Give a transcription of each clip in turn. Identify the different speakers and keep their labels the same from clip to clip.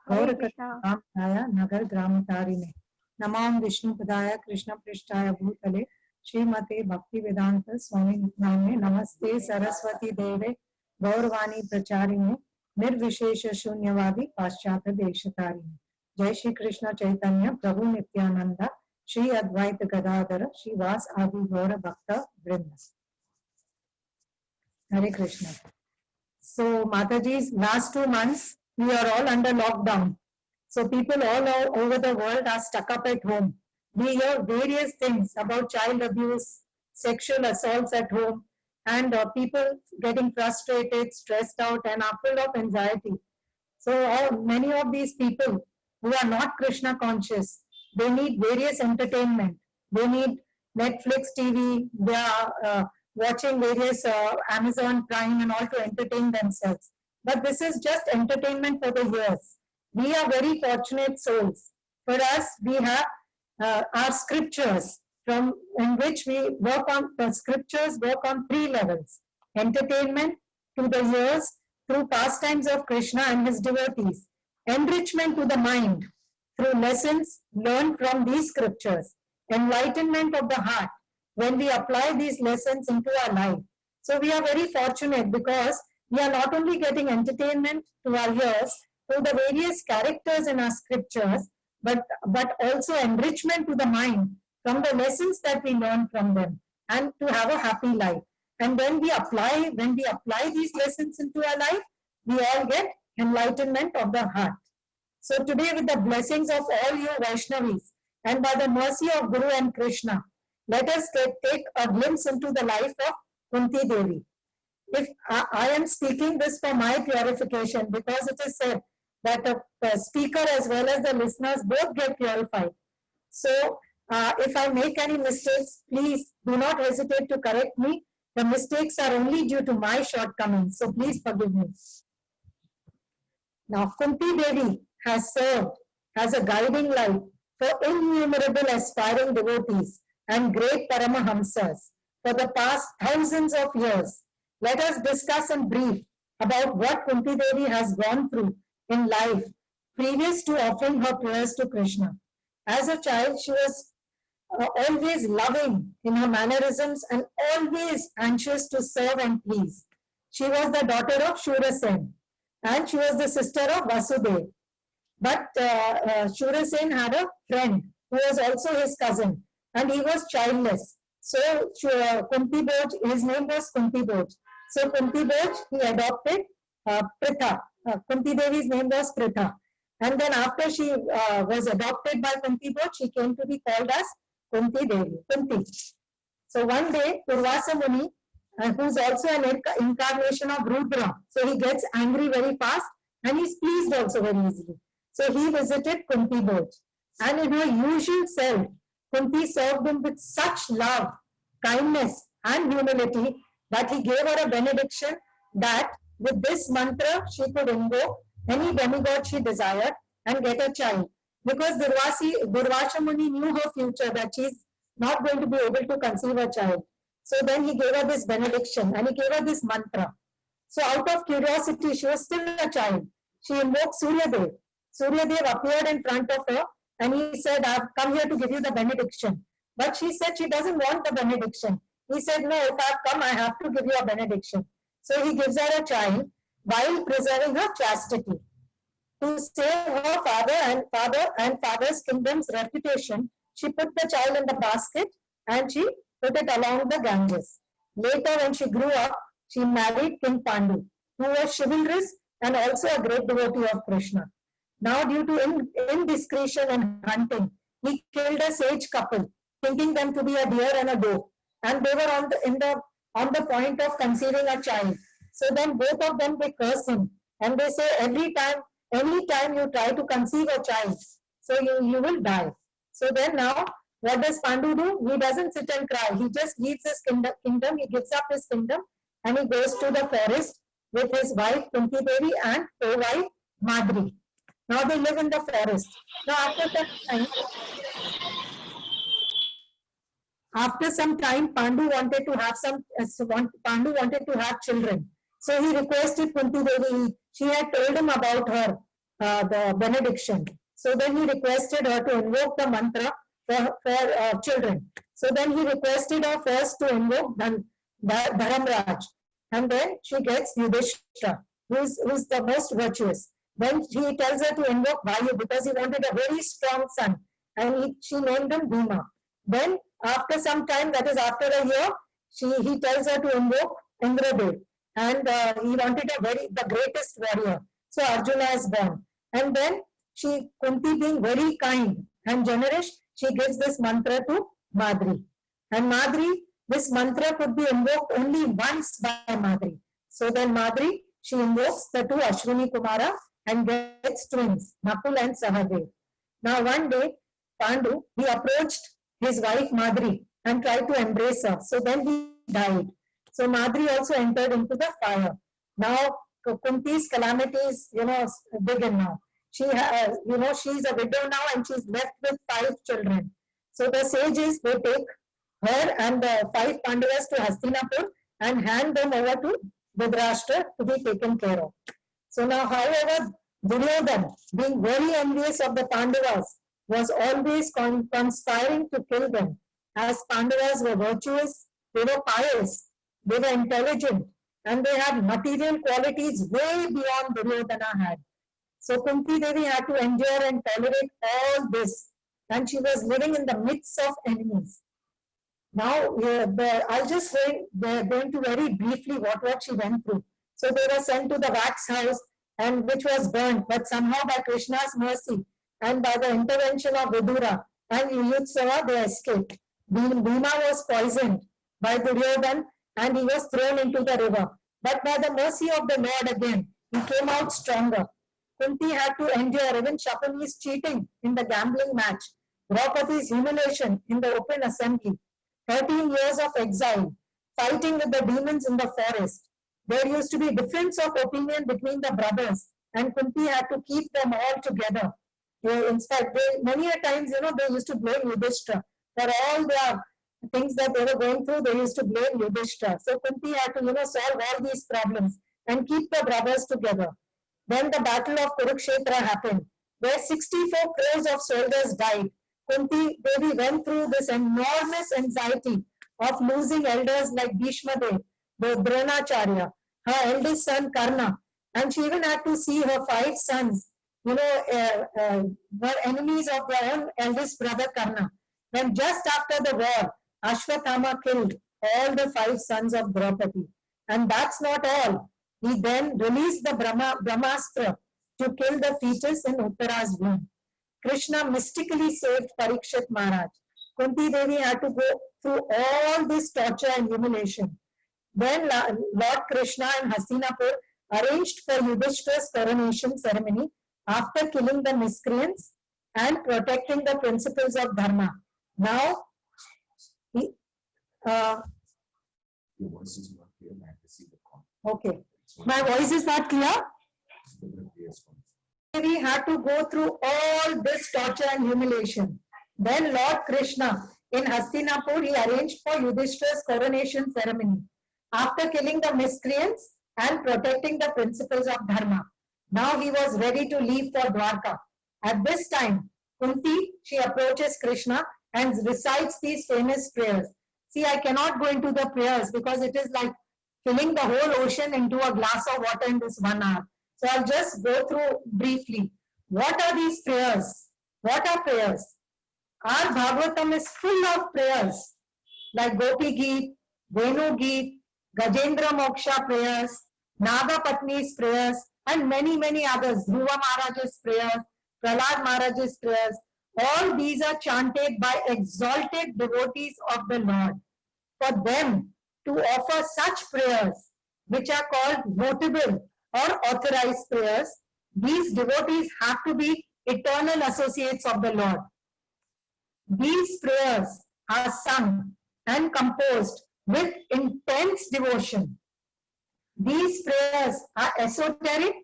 Speaker 1: Hare
Speaker 2: Gaura
Speaker 1: Krishna.
Speaker 2: Kataya Nagar Gramatarine Namam Vishnu Padaya Krishna Prishtaya Bhutale Srimate Bhakti Vedanta Swami Name Namaste Saraswati Deve Gaurvani Pracharine Nirvishesha Shunyavadi Paschata Deshatarine Jai Shri Krishna Chaitanya Prabhu Nityananda Shri Advaita Gadadhara Shri Vas Adi Gaura Bhakta Vrinda. Hare Krishna. So Mataji's last 2 months we are all under lockdown. So people all over the world are stuck up at home. We hear various things about child abuse, sexual assaults at home, and people getting frustrated, stressed out, and are full of anxiety. So many of these people who are not Krishna conscious, they need various entertainment. They need Netflix TV. They are watching various Amazon Prime and all to entertain themselves. But this is just entertainment for the ears. We are very fortunate souls. For us, we have our scriptures from in which we work on. The scriptures work on 3 levels: entertainment to the ears through pastimes of Krishna and his devotees, enrichment to the mind through lessons learned from these scriptures, enlightenment of the heart when we apply these lessons into our life. So we are very fortunate because we are not only getting entertainment to our ears through the various characters in our scriptures, but also enrichment to the mind from the lessons that we learn from them and to have a happy life. And when we apply these lessons into our life, we all get enlightenment of the heart. So today, with the blessings of all you Vaishnavis and by the mercy of Guru and Krishna, let us take a glimpse into the life of Kunti Devi. If I am speaking this for my purification, because it is said that the speaker as well as the listeners both get purified. So if I make any mistakes, please do not hesitate to correct me. The mistakes are only due to my shortcomings, so please forgive me. Now, Kunti Devi has served as a guiding light for innumerable aspiring devotees and great Paramahamsas for the past thousands of years. Let us discuss in brief about what Kunti Devi has gone through in life previous to offering her prayers to Krishna. As a child, she was always loving in her mannerisms and always anxious to serve and please. She was the daughter of Shurasen and she was the sister of Vasudev. But Shurasen had a friend who was also his cousin and he was childless. So Kunti Boj, his name was Kunti Boj. So Kunti Boj, he adopted Pritha. Kunti Devi's name was Pritha. And then after she was adopted by Kunti Boj, she came to be called as Kunti Devi, Kunti. So one day, Purvasa Muni, who's also an incarnation of Rudra, so he gets angry very fast and he's pleased also very easily. So he visited Kunti Boj. And in her usual self, Kunti served him with such love, kindness and humility that he gave her a benediction that with this mantra she could invoke any demigod she desired and get a child. Because Durvasa Muni knew her future, that she's not going to be able to conceive a child. So then he gave her this benediction and he gave her this mantra. So out of curiosity, she was still a child. She invoked Suryadev. Suryadev appeared in front of her and he said, I've come here to give you the benediction. But she said she doesn't want the benediction. He said, no, if I've come, I have to give you a benediction. So he gives her a child while preserving her chastity. To save her father's kingdom's reputation, she put the child in the basket and she put it along the Ganges. Later, when she grew up, she married King Pandu, who was chivalrous and also a great devotee of Krishna. Now, due to indiscretion in hunting, he killed a sage couple, thinking them to be a deer and a doe, and they were on the point of conceiving a child. So then both of them, they curse him and they say, anytime you try to conceive a child, so you will die. So then now, what does Pandu do? He doesn't sit and cry. He just leaves his kingdom, he gives up his kingdom and he goes to the forest with his wife Kunti Devi and co-wife Madri. Now they live in the forest. Now after some time, Pandu wanted to have children. So he requested Kunti Devi. She had told him about her the benediction. So then he requested her to invoke the mantra for children. So then he requested her first to invoke Dharamraj, and then she gets Yudhishthira, who is the most virtuous. Then he tells her to invoke Vayu because he wanted a very strong son, and she named him Bhima. Then after some time, that is after a year, he tells her to invoke Indradev, and he wanted the greatest warrior. So Arjuna is born, and then Kunti, being very kind and generous, she gives this mantra to Madri. And Madri, this mantra could be invoked only once by Madri. So then Madri, she invokes the two Ashwini Kumara and gets twins, Nakul and Sahadev. Now one day, Pandu, he approached his wife Madri and tried to embrace her. So then he died. So Madri also entered into the fire. Now Kunti's calamity is, begin now. She is a widow now and she's left with 5 children. So the sages, they take her and the 5 Pandavas to Hastinapur and hand them over to Dhritarashtra to be taken care of. So now, however, Duryodhana, being very envious of the Pandavas, was always conspiring to kill them, as Pandavas were virtuous, they were pious, they were intelligent, and they had material qualities way beyond Duryodhana had. So Kunti Devi had to endure and tolerate all this, and she was living in the midst of enemies. Now, I'll just going to very briefly what she went through. So they were sent to the wax house, and which was burnt, but somehow by Krishna's mercy and by the intervention of Vidura and Yuyutsava, they escaped. Bhima was poisoned by Duryodhana and he was thrown into the river. But by the mercy of the Lord again, he came out stronger. Kunti had to endure even Shakuni's cheating in the gambling match, Draupadi's humiliation in the open assembly, 13 years of exile, fighting with the demons in the forest. There used to be difference of opinion between the brothers, and Kunti had to keep them all together. In fact, many a times, they used to blame Yudhishthira for all the things that they were going through. They used to blame Yudhishthira. So Kunti had to, solve all these problems and keep the brothers together. Then the battle of Kurukshetra happened, where 64 crores of soldiers died. Kunti Devi went through this enormous anxiety of losing elders like Bhishma Dev, the Dronacharya, her eldest son Karna, and she even had to see her 5 sons, were enemies of their own eldest brother Karna. Then just after the war, Ashwathama killed all the 5 sons of Draupadi. And that's not all. He then released the Brahmastra to kill the fetus in Uttara's womb. Krishna mystically saved Parikshit Maharaj. Kunti Devi had to go through all this torture and humiliation. Then Lord Krishna in Hastinapur arranged for Yudhishthira's coronation ceremony after killing the miscreants and protecting the principles of Dharma. Now, your voice is not clear. I have to see the comment. Okay. My voice is not clear? We had to go through all this torture and humiliation. Then Lord Krishna in Hastinapur, he arranged for Yudhishthira's coronation ceremony after killing the miscreants and protecting the principles of Dharma. Now he was ready to leave for Dwarka. At this time, Kunti, she approaches Krishna and recites these famous prayers. See, I cannot go into the prayers because it is like filling the whole ocean into a glass of water in this 1 hour. So I'll just go through briefly. What are these prayers? What are prayers? Our Bhagavatam is full of prayers like Gopi Geet, Venu Geet, Gajendra Moksha prayers, Naga Patni's prayers, and many, many others. Dhruva Maharaj's prayers, Prahlad Maharaj's prayers. All these are chanted by exalted devotees of the Lord. For them to offer such prayers, which are called notable or authorized prayers, these devotees have to be eternal associates of the Lord. These prayers are sung and composed with intense devotion. These prayers are esoteric,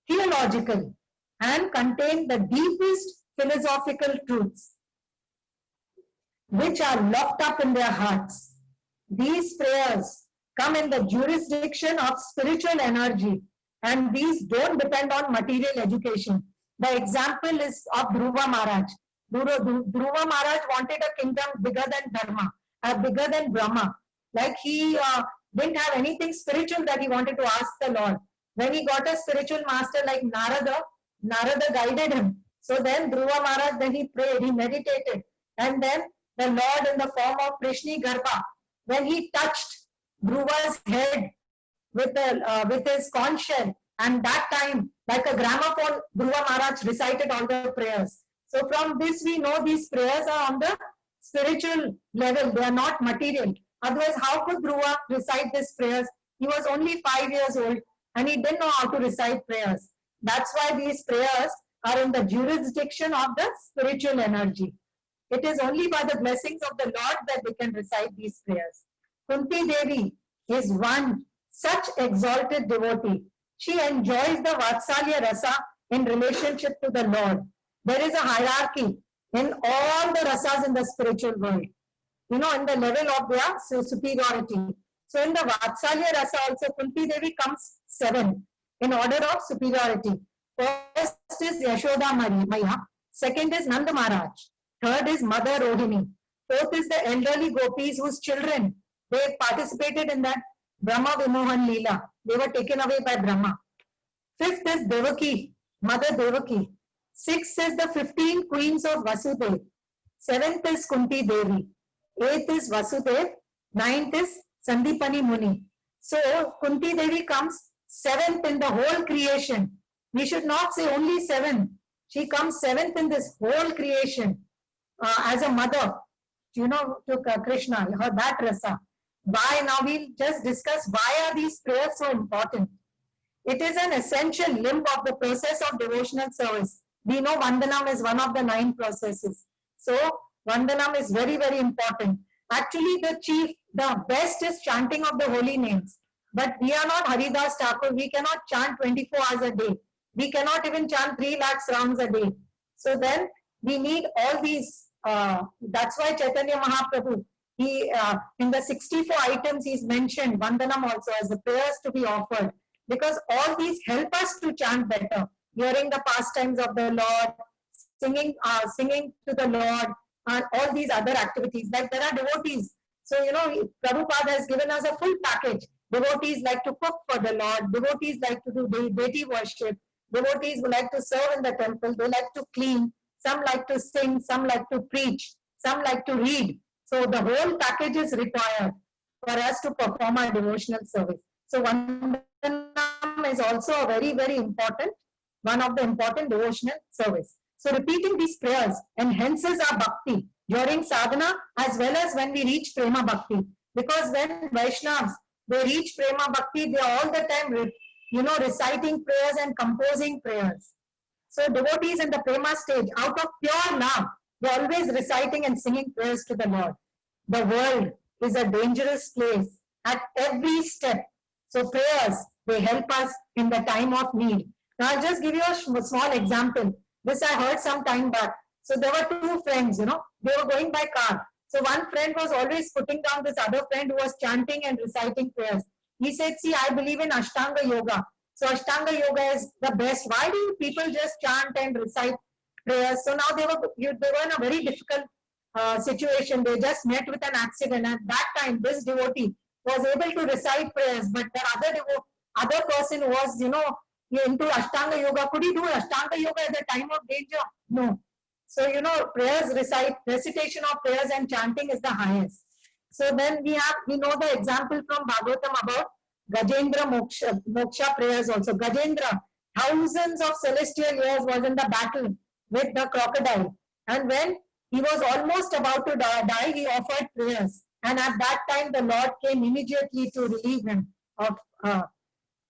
Speaker 2: theological, and contain the deepest philosophical truths, which are locked up in their hearts. These prayers come in the jurisdiction of spiritual energy And these don't depend on material education. The example is of Dhruva Maharaj. Dhruva Maharaj wanted a kingdom bigger than Dharma, bigger than Brahma. Like he didn't have anything spiritual that he wanted to ask the Lord. When he got a spiritual master like Narada guided him. So then Dhruva Maharaj, then he prayed, he meditated. And then the Lord in the form of Prishni Garbha, when he touched Dhruva's head with his conch shell, and that time, like a gramophone, Dhruva Maharaj recited all the prayers. So from this we know these prayers are on the spiritual level, they are not material. Otherwise, how could Dhruva recite these prayers? He was only 5 years old and he didn't know how to recite prayers. That's why these prayers are in the jurisdiction of the spiritual energy. It is only by the blessings of the Lord that we can recite these prayers. Kunti Devi is one such exalted devotee. She enjoys the Vatsalya Rasa in relationship to the Lord. There is a hierarchy in all the rasas in the spiritual world, in the level of their superiority. So in the Vatsalya Rasa also, Kunti Devi comes 7 in order of superiority. First is Yashoda Maya, second is Nanda Maharaj, third is Mother Rohini, fourth is the elderly gopis whose children, they participated in that Brahma Vimohan Leela. They were taken away by Brahma. Fifth is Devaki, Mother Devaki. Sixth is the 15 queens of Vasudev. Seventh is Kunti Devi. Eighth is Vasudev. Ninth is Sandipani Muni. So Kunti Devi comes 7th in the whole creation. We should not say only 7. She comes 7th in this whole creation as a mother, to Krishna, that rasa. Why? Now we'll just discuss why are these prayers so important. It is an essential limb of the process of devotional service. We know Vandanam is one of the 9 processes. So Vandanam is very, very important. Actually, the best is chanting of the holy names. But we are not Haridas Thakur. We cannot chant 24 hours a day. We cannot even chant 3 lakhs rounds a day. So then we need all these. That's why Chaitanya Mahaprabhu, he in the 64 items he's mentioned Vandanam also as the prayers to be offered, because all these help us to chant better, hearing the pastimes of the Lord, singing to the Lord, and all these other activities. Like there are devotees. So Prabhupada has given us a full package. Devotees like to cook for the Lord. Devotees like to do deity worship. Devotees who like to serve in the temple. They like to clean. Some like to sing. Some like to preach. Some like to read. So the whole package is required for us to perform our devotional service. So Vandanam is also a very, very important, one of the important devotional service. So repeating these prayers enhances our bhakti during sadhana as well as when we reach prema bhakti. Because when Vaishnavas, they reach prema bhakti, they are all the time, reciting prayers and composing prayers. So devotees in the prema stage, out of pure love, they are always reciting and singing prayers to the Lord. The world is a dangerous place at every step. So prayers, they help us in the time of need. Now I'll just give you a small example. This I heard some time back. So there were 2 friends, they were going by car. So one friend was always putting down this other friend who was chanting and reciting prayers. He said, see, I believe in Ashtanga Yoga. So Ashtanga Yoga is the best. Why do people just chant and recite prayers? So now they were in a very difficult situation. They just met with an accident. At that time, this devotee was able to recite prayers. But the other person who was, into Ashtanga Yoga, could he do Ashtanga Yoga at the time of danger? No. So, prayers, recitation of prayers and chanting is the highest. So then we know the example from Bhagavatam about Gajendra Moksha prayers also. Gajendra, thousands of celestial years, was in the battle with the crocodile. And when he was almost about to die, he offered prayers. And at that time, the Lord came immediately to relieve him of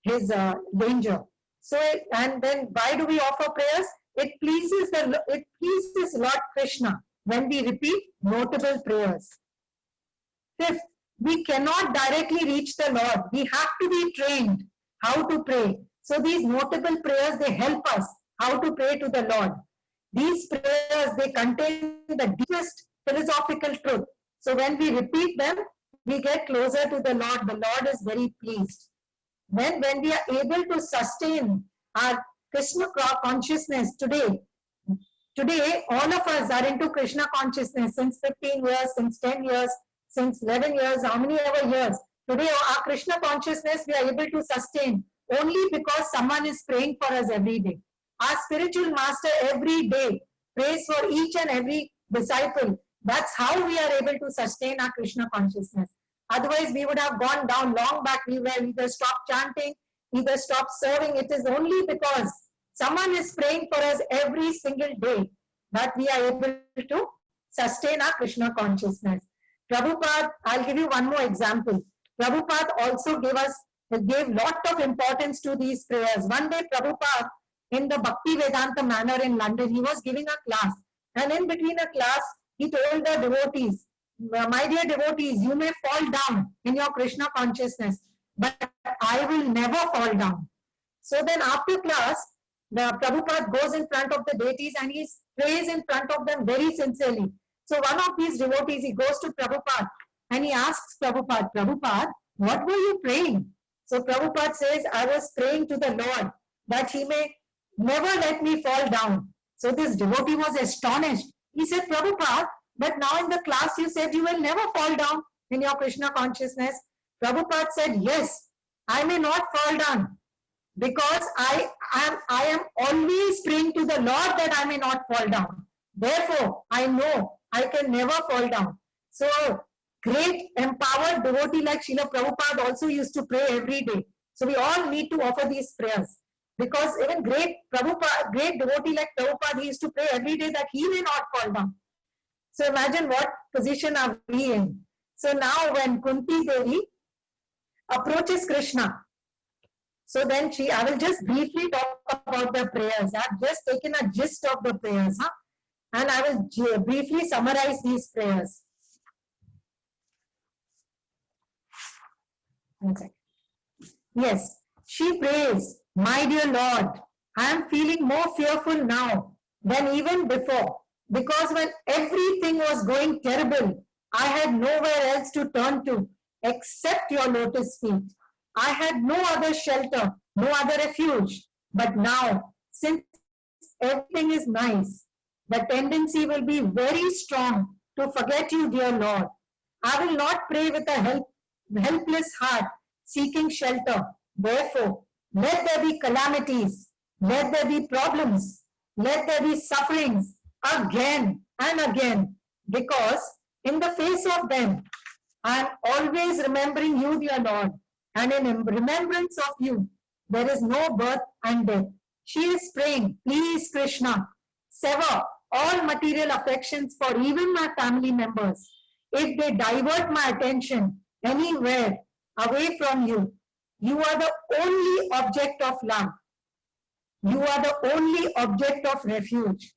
Speaker 2: his danger. So, and then why do we offer prayers? It pleases Lord Krishna when we repeat notable prayers. Fifth, we cannot directly reach the Lord. We have to be trained how to pray. So these notable prayers, they help us how to pray to the Lord. These prayers, they contain the deepest philosophical truth. So when we repeat them, we get closer to the Lord. The Lord is very pleased. when we are able to sustain our Krishna consciousness today, all of us are into Krishna consciousness since 15 years, since 10 years, since 11 years, how many ever years. Today, our Krishna consciousness we are able to sustain only because someone is praying for us every day. Our spiritual master every day prays for each and every disciple. That's how we are able to sustain our Krishna consciousness. Otherwise, we would have gone down long back. We were either stopped chanting, either stopped serving. It is only because someone is praying for us every single day that we are able to sustain our Krishna consciousness. Prabhupada, I'll give you one more example. Prabhupada also gave lot of importance to these prayers. One day, Prabhupada, in the Bhakti Vedanta manor in London, he was giving a class. And in between a class, he told the devotees, my dear devotees, you may fall down in your Krishna consciousness, but I will never fall down. So then after class, the Prabhupada goes in front of the deities and he prays in front of them very sincerely. So one of these devotees, he goes to Prabhupada and he asks Prabhupada, Prabhupada, what were you praying? So Prabhupada says, I was praying to the Lord that he may never let me fall down. So this devotee was astonished. He said, Prabhupada, but now in the class you said you will never fall down in your Krishna consciousness. Prabhupada said, yes, I may not fall down because I am always praying to the Lord that I may not fall down. Therefore, I know I can never fall down. So, great empowered devotee like Srila Prabhupada also used to pray every day. So, we all need to offer these prayers. Because even great devotee like Prabhupada, he used to pray every day that he may not fall down. So, imagine what position are we in. So, now when Kunti Devi approaches Krishna, so then I will just briefly talk about the prayers. I've just taken a gist of the prayers, and I will briefly summarize these prayers. One second. Yes, she prays, my dear Lord, I am feeling more fearful now than even before, because when everything was going terrible, I had nowhere else to turn to except your lotus feet. I had no other shelter, no other refuge. But now, since everything is nice, the tendency will be very strong to forget you, dear Lord. I will not pray with a helpless heart seeking shelter. Therefore, let there be calamities, let there be problems, let there be sufferings again and again, because in the face of them, I am always remembering you, dear Lord, and in remembrance of you, there is no birth and death. She is praying, please Krishna, sever all material affections for even my family members. If they divert my attention anywhere away from you, you are the only object of love. You are the only object of refuge.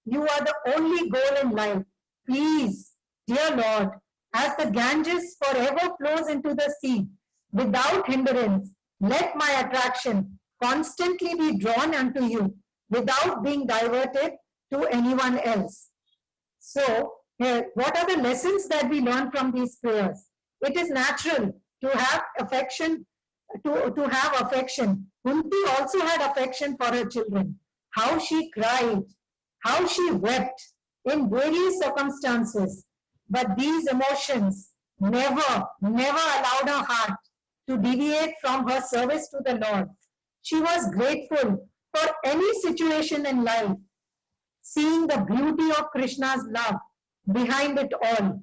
Speaker 2: You are the only goal in life. Please, dear Lord, as the Ganges forever flows into the sea without hindrance, let my attraction constantly be drawn unto you without being diverted to anyone else. So, what are the lessons that we learn from these prayers? It is natural to have affection, to have affection. Kunti also had affection for her children. How she cried, how she wept in various circumstances. But these emotions never allowed her heart to deviate from her service to the Lord. She was grateful for any situation in life, seeing the beauty of Krishna's love behind it all.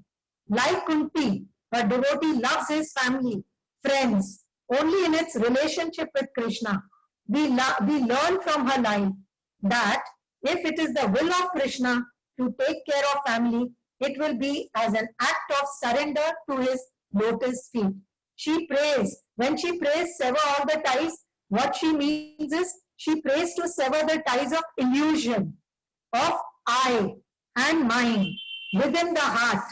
Speaker 2: Like Kunti, a devotee loves his family, friends, only in its relationship with Krishna. We learn from her life that if it is the will of Krishna to take care of family, it will be as an act of surrender to his lotus feet. She prays. When she prays, sever all the ties, what she means is she prays to sever the ties of illusion, of I and mine within the heart.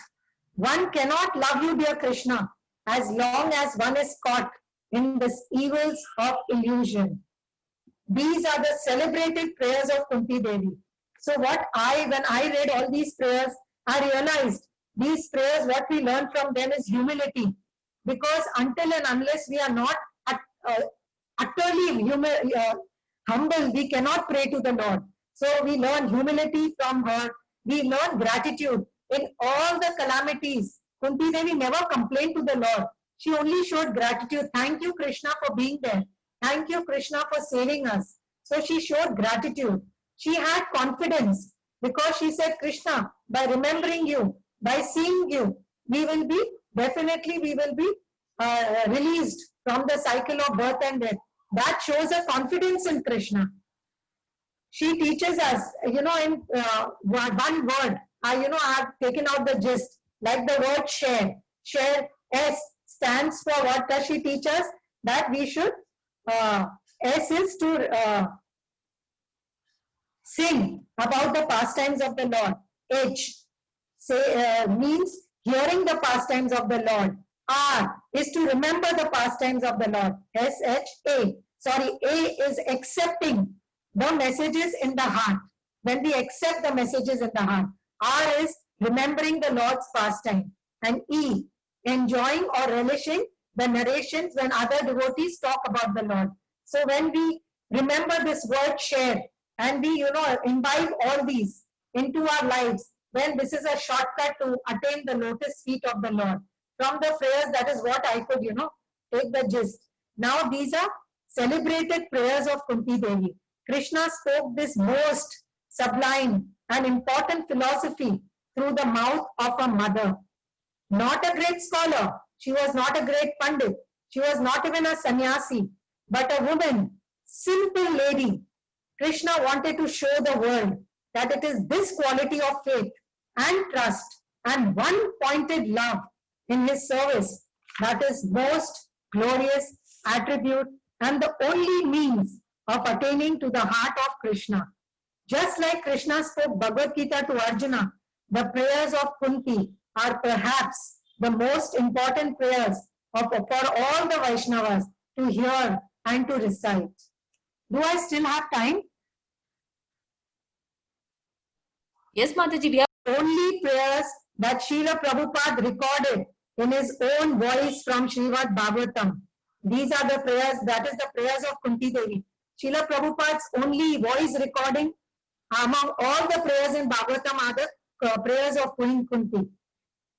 Speaker 2: One cannot love you, dear Krishna, as long as one is caught in the evils of illusion. These are the celebrated prayers of Kunti Devi. So when I read all these prayers, I realized these prayers, what we learn from them is humility. Because until and unless we are not utterly humble, we cannot pray to the Lord. So we learn humility from her. We learn gratitude in all the calamities. Kunti Devi never complained to the Lord. She only showed gratitude. Thank you, Krishna, for being there. Thank you, Krishna, for saving us. So she showed gratitude. She had confidence because she said, Krishna, by remembering you, by seeing you, we will be released from the cycle of birth and death. That shows a confidence in Krishna. She teaches us, in one word. I have taken out the gist, like the word share. Share, S stands for what does she teach us? That we should, S is to sing about the pastimes of the Lord. H means hearing the pastimes of the Lord. R is to remember the pastimes of the Lord. A is accepting the messages in the heart. When we accept the messages in the heart. R is remembering the Lord's pastime. And E, enjoying or relishing the narrations when other devotees talk about the Lord. So when we remember this word share and we imbibe all these into our lives, then this is a shortcut to attain the lotus feet of the Lord. From the prayers, that is what I could take the gist. Now these are celebrated prayers of Kunti Devi. Krishna spoke this most sublime and important philosophy through the mouth of a mother. Not a great scholar, she was not a great pandit, she was not even a sannyasi, but a woman, simple lady. Krishna wanted to show the world that it is this quality of faith and trust and one pointed love in his service that is most glorious attribute and the only means of attaining to the heart of Krishna. Just like Krishna spoke Bhagavad Gita to Arjuna, the prayers of Kunti are perhaps the most important prayers for all the Vaishnavas to hear and to recite. Do I still have time?
Speaker 1: Yes, Mataji, we have
Speaker 2: only prayers that Srila Prabhupada recorded in his own voice from Srimad Bhagavatam. These are the prayers, that is the prayers of Kunti Devi. Srila Prabhupada's only voice recording among all the prayers in Bhagavatam are the prayers of Queen Kunti.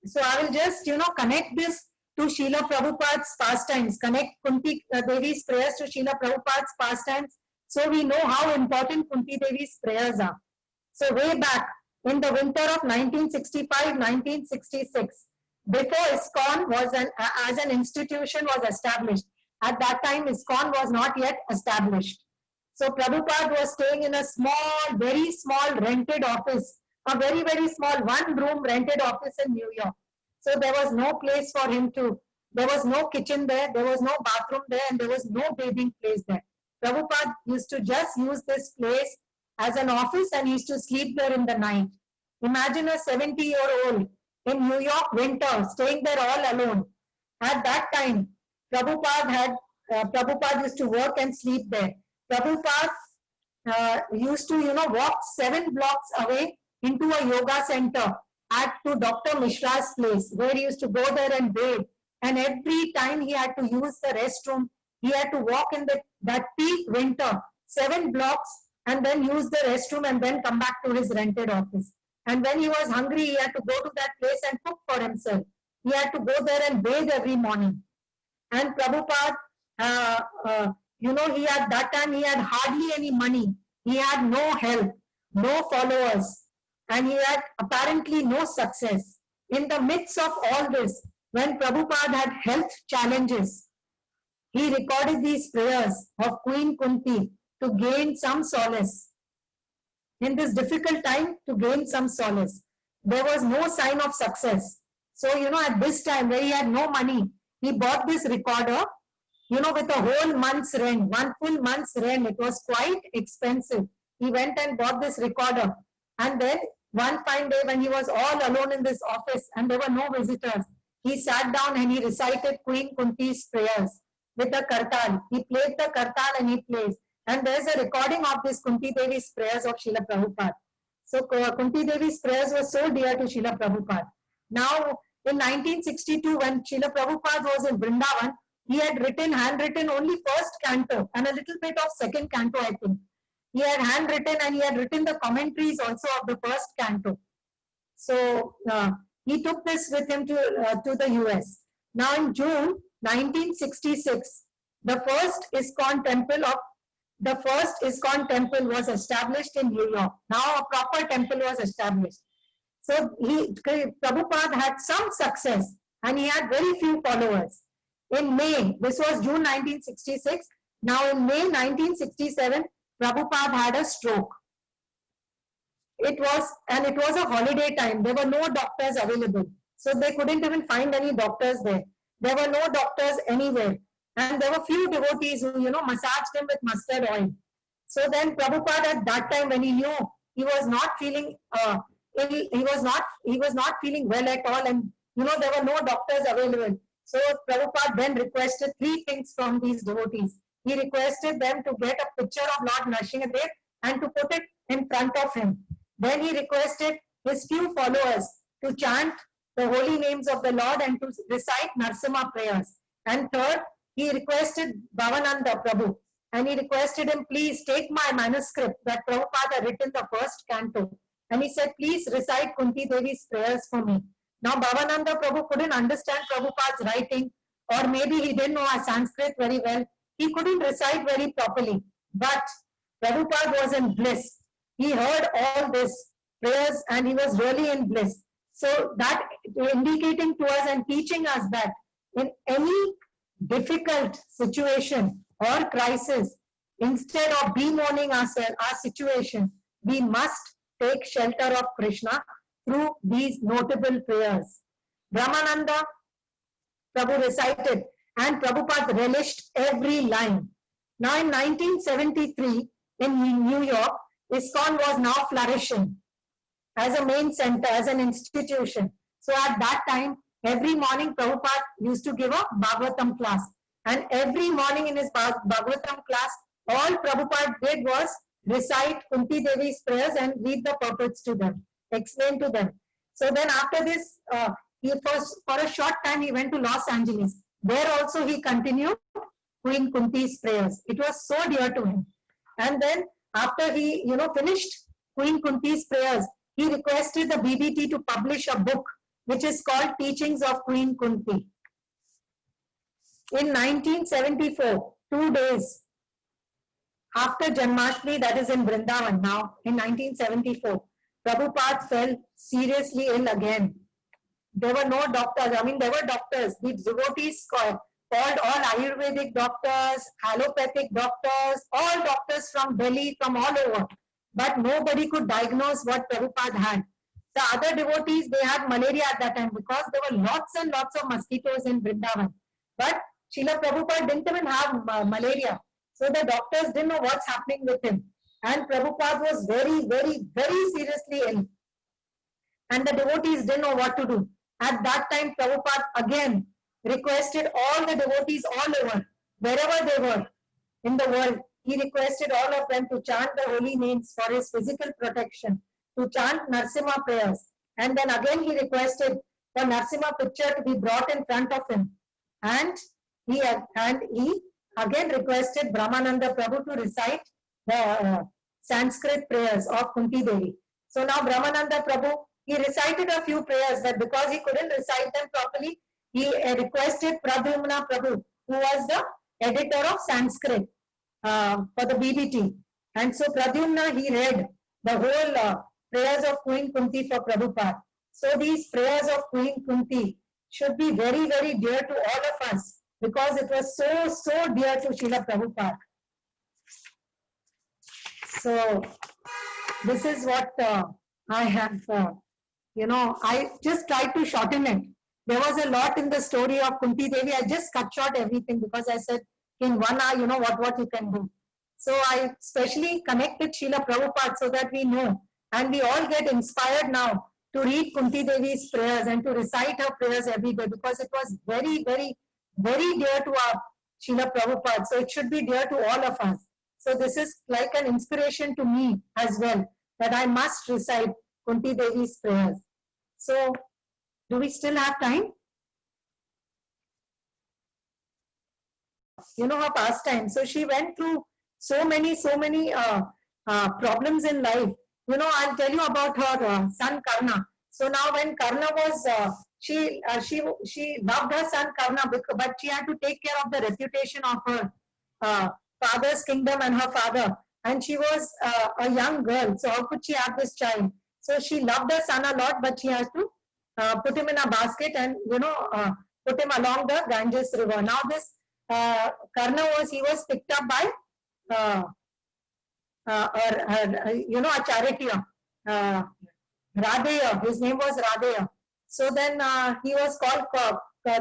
Speaker 2: So I will just, connect this to Srila Prabhupada's pastimes, connect Kunti Devi's prayers to Srila Prabhupada's pastimes, so we know how important Kunti Devi's prayers are. So way back in the winter of 1965-1966, before ISKCON as an institution was established, at that time ISKCON was not yet established. So Prabhupada was staying in a small, very small rented office, a very, very small one-room rented office in New York. So there was no place for him there was no kitchen there, there was no bathroom there, and there was no bathing place there. Prabhupada used to just use this place as an office and he used to sleep there in the night. Imagine a 70-year-old in New York winter staying there all alone. At that time, Prabhupada used to work and sleep there. Prabhupada used to walk 7 blocks away into a yoga center to Dr. Mishra's place, where he used to go there and bathe. And every time he had to use the restroom, he had to walk in that peak winter 7 blocks and then use the restroom and then come back to his rented office. And when he was hungry, he had to go to that place and cook for himself. He had to go there and bathe every morning. And Prabhupada, he had that time, he had hardly any money. He had no help, no followers, and he had apparently no success. In the midst of all this, when Prabhupada had health challenges, he recorded these prayers of Queen Kunti to gain some solace. In this difficult time, to gain some solace. There was no sign of success. So, at this time where he had no money, he bought this recorder, with a whole month's rent, 1 full month's rent. It was quite expensive. He went and bought this recorder. And then one fine day when he was all alone in this office and there were no visitors, he sat down and he recited Queen Kunti's prayers with the kartal. He played the kartal and he plays. And there's a recording of this Kunti Devi's prayers of Srila Prabhupada. So Kunti Devi's prayers were so dear to Srila Prabhupada. Now, in 1962, when Srila Prabhupada was in Vrindavan, he had handwritten only first canto and a little bit of second canto, I think. He had handwritten and he had written the commentaries also of the first canto. So he took this with him to the US. Now in June 1966, the first ISKCON temple was established in New York. Now a proper temple was established. So Prabhupada had some success and he had very few followers. In May, this was June 1966. Now in May 1967, Prabhupada had a stroke. It was a holiday time. There were no doctors available. So they couldn't even find any doctors there. There were no doctors anywhere. And there were few devotees who, massaged him with mustard oil. So then Prabhupada at that time, when he knew he was not feeling he was not feeling well at all, and there were no doctors available. So Prabhupada then requested three things from these devotees. He requested them to get a picture of Lord Nrsimhadev and to put it in front of him. Then he requested his few followers to chant the holy names of the Lord and to recite Narsimha prayers. And third, he requested Bhavananda Prabhu, and he requested him, please take my manuscript that Prabhupada had written the first canto. And he said, please recite Kunti Devi's prayers for me. Now Bhavananda Prabhu couldn't understand Prabhupada's writing, or maybe he didn't know Sanskrit very well. He couldn't recite very properly. But Prabhupada was in bliss. He heard all this prayers and he was really in bliss. So that indicating to us and teaching us that in any difficult situation or crisis, instead of bemoaning our situation, we must take shelter of Krishna through these notable prayers. Brahmananda Prabhu recited and Prabhupada relished every line. Now in 1973 in New York, ISKCON was now flourishing as a main center, as an institution. So at that time, every morning Prabhupada used to give a Bhagavatam class. And every morning in his Bhagavatam class, all Prabhupada did was recite Kunti Devi's prayers and read the purports to them, explain to them. So then after this, for a short time, he went to Los Angeles. There also he continued Queen Kunti's prayers. It was so dear to him. And then after he, finished Queen Kunti's prayers, he requested the BBT to publish a book which is called Teachings of Queen Kunti. In 1974, 2 days after Janmashtami, that is in Vrindavan now, in 1974, Prabhupada fell seriously ill again. There were no doctors. There were doctors. The devotees called all Ayurvedic doctors, allopathic doctors, all doctors from Delhi, from all over. But nobody could diagnose what Prabhupada had. The other devotees, they had malaria at that time because there were lots and lots of mosquitoes in Vrindavan. But Srila Prabhupada didn't even have malaria. So the doctors didn't know what's happening with him. And Prabhupada was very, very, very seriously ill. And the devotees didn't know what to do. At that time, Prabhupada again requested all the devotees all over, wherever they were in the world, he requested all of them to chant the holy names for his physical protection, to chant Narsimha prayers. And then again he requested the Narsimha picture to be brought in front of him. And he again requested Brahmananda Prabhu to recite the Sanskrit prayers of Kunti Devi. So now Brahmananda Prabhu, he recited a few prayers, but because he couldn't recite them properly, he requested Pradyumna Prabhu, who was the editor of Sanskrit for the BBT. And so Pradyumna, he read the whole prayers of Queen Kunti for Prabhupada. So these prayers of Queen Kunti should be very, very dear to all of us because it was so, so dear to Srila Prabhupada. So this is what I have, I just tried to shorten it. There was a lot in the story of Kunti Devi. I just cut short everything because I said in 1 hour, what you can do. So I specially connected Srila Prabhupada so that we know and we all get inspired now to read Kunti Devi's prayers and to recite her prayers every day because it was very, very, very dear to our Srila Prabhupada. So it should be dear to all of us. So this is like an inspiration to me as well that I must recite Kunti Devi's prayers. So do we still have time? her pastime. So she went through so many problems in life. I'll tell you about her son Karna. So now when Karna was, she loved her son Karna, but she had to take care of the reputation of her father's kingdom and her father. And she was a young girl, so how could she have this child? So she loved her son a lot, but she has to put him in a basket and put him along the Ganges river. Now this Karna he was picked up by a charioteer, Radeya. His name was Radeya. So then he was called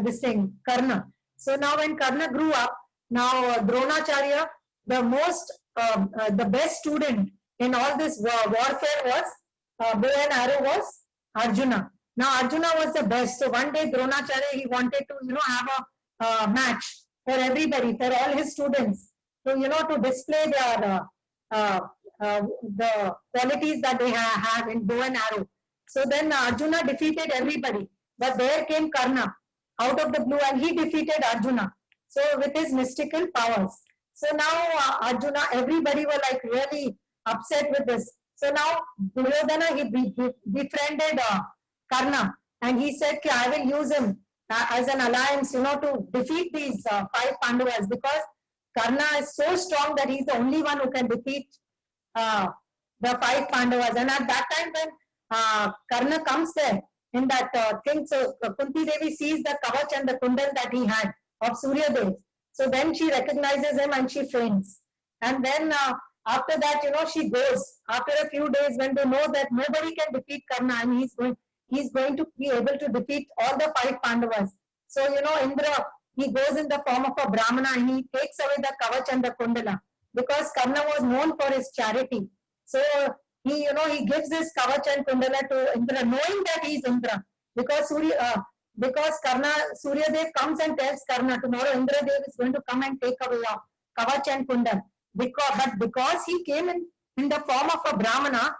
Speaker 2: this thing, Karna. So now when Karna grew up, now Dronacharya, the best student in all this warfare was bow and arrow was Arjuna. Now Arjuna was the best. So one day Dronacharya, he wanted to have a match for everybody, for all his students, to display their the qualities that they have in bow and arrow. So then Arjuna defeated everybody, but there came Karna out of the blue and he defeated Arjuna. So with his mystical powers. So now Arjuna, everybody were like really upset with this. So now Duryodhana, he befriended Karna and he said, I will use him as an alliance, to defeat these 5 Pandavas, because Karna is so strong that he's the only one who can defeat the 5 Pandavas. And at that time when Karna comes there in that thing, so Kunti Devi sees the kavach and the kundal that he had of Surya Dev. So then she recognizes him and she faints. And then after that, she goes. After a few days, when they know that nobody can defeat Karna and he's going to be able to defeat all the 5 Pandavas. So, Indra, he goes in the form of a Brahmana and he takes away the kavach and the kundala, because Karna was known for his charity. So he gives his kavach and kundala to Indra, knowing that he is Indra, because Surya Dev comes and tells Karna, tomorrow Indra Dev is going to come and take away your kavach and kundal. Because he came in the form of a Brahmana,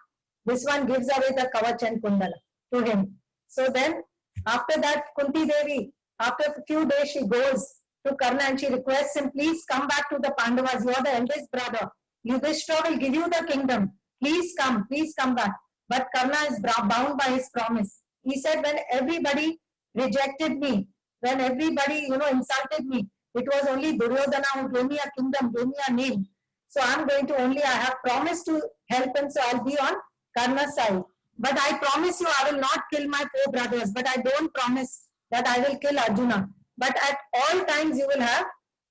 Speaker 2: this one gives away the kavach and kundala to him. So then after that, Kunti Devi, after a few days, she goes to Karna and she requests him, please come back to the Pandavas. You are the eldest brother. Yudhishthira will give you the kingdom. Please come back. But Karna is bound by his promise. He said, when everybody rejected me, when everybody, insulted me, it was only Duryodhana who gave me a kingdom, gave me a name. So I have promised to help him, so I'll be on Karna's side. But I promise you, I will not kill my 4 brothers, but I don't promise that I will kill Arjuna. But at all times you will have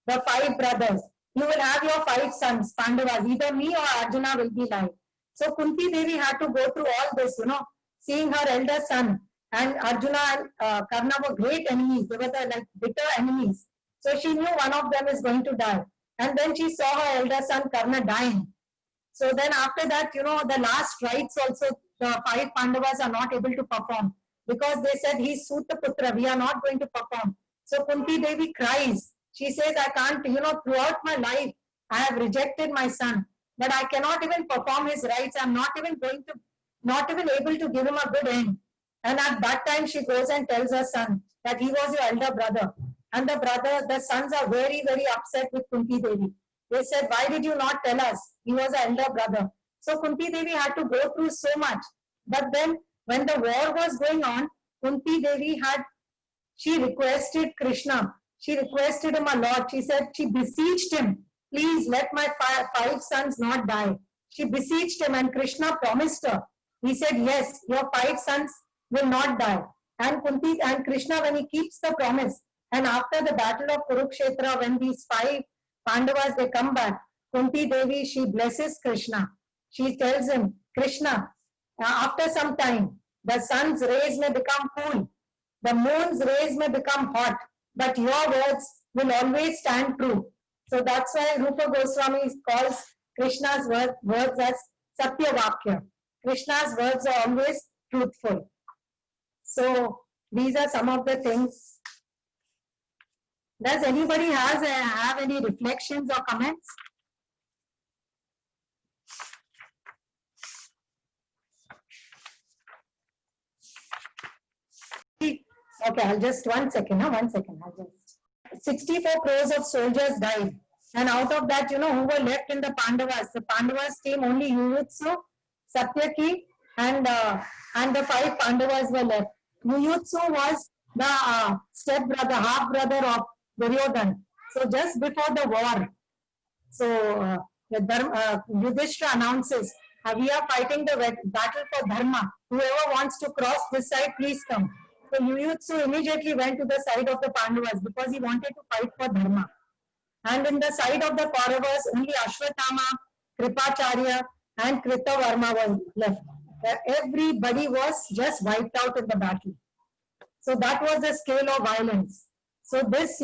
Speaker 2: the 5 brothers. You will have your 5 sons, Pandavas. Either me or Arjuna will be alive. So Kunti Devi had to go through all this, seeing her elder son. And Arjuna and Karna were great enemies. They were like bitter enemies. So she knew one of them is going to die. And then she saw her elder son Karna dying. So then after that, the last rites also, the 5 Pandavas are not able to perform, because they said, he's Sutaputra, we are not going to perform. So Kunti Devi cries. She says, I can't, throughout my life, I have rejected my son, but I cannot even perform his rites. I'm not even able to give him a good end. And at that time, she goes and tells her son that he was your elder brother. And the sons are very, very upset with Kunti Devi. They said, why did you not tell us? He was an elder brother. So Kunti Devi had to go through so much. But then when the war was going on, Kunti Devi she requested Krishna. She requested him a lot. She said, she beseeched him, please let my 5 sons not die. She beseeched him and Krishna promised her. He said, yes, your 5 sons will not die. And Krishna, when he keeps the promise, and after the battle of Kurukshetra, when these 5 Pandavas, they come back, Kunti Devi, she blesses Krishna. She tells him, Krishna, after some time, the sun's rays may become cool, the moon's rays may become hot, but your words will always stand true. So that's why Rupa Goswami calls Krishna's words as Satya Vakya. Krishna's words are always truthful. So these are some of the things. Does anybody have any reflections or comments? Okay, I'll just 1 second. I'll just. 64 crores of soldiers died. And out of that, who were left in the Pandavas? The Pandavas came only Yuyutsu, Satyaki, and the 5 Pandavas were left. Yuyutsu was the step brother, half brother of Duryodhana. So just before the war, Yudhishthira announces, we are fighting the battle for Dharma. Whoever wants to cross this side, please come. So Yuyutsu immediately went to the side of the Pandavas because he wanted to fight for Dharma. And in the side of the Kauravas, only Ashwatthama, Kripacharya, and Kritavarma were left. Everybody was just wiped out in the battle. So that was the scale of violence. So this,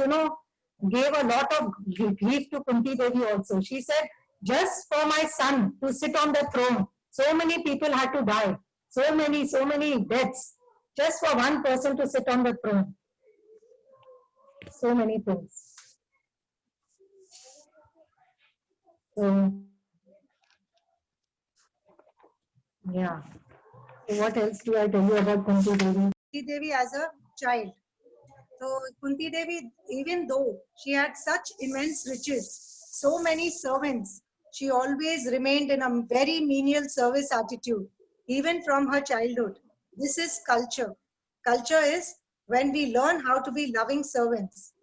Speaker 2: gave a lot of grief to Kunti Devi also. She said, just for my son to sit on the throne, so many people had to die. So many deaths. Just for one person to sit on the throne. So many things. So, yeah. So what else do I tell you about Kunti Devi?
Speaker 3: Kunti Devi as a child. So Kunti Devi, even though she had such immense riches, so many servants, she always remained in a very menial service attitude, even from her childhood. This is culture. Culture is when we learn how to be loving servants.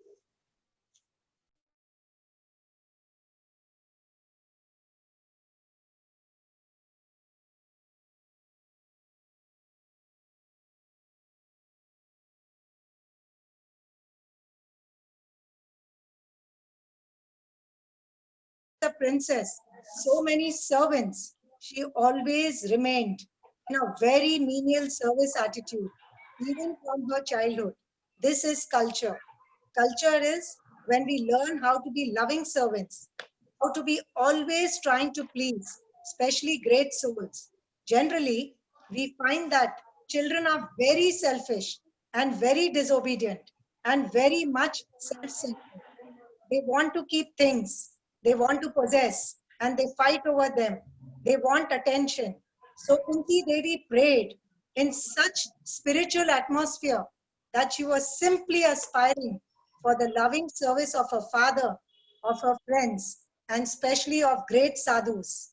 Speaker 3: The princess, so many servants, she always remained in a very menial service attitude, even from her childhood. This is culture. Culture is when we learn how to be loving servants, how to be always trying to please, especially great souls. Generally, we find that children are very selfish and very disobedient and very much self-centered. They want to keep things, they want to possess, and they fight over them. They want attention. So Kunti Devi prayed in such spiritual atmosphere that she was simply aspiring for the loving service of her father, of her friends, and especially of great sadhus.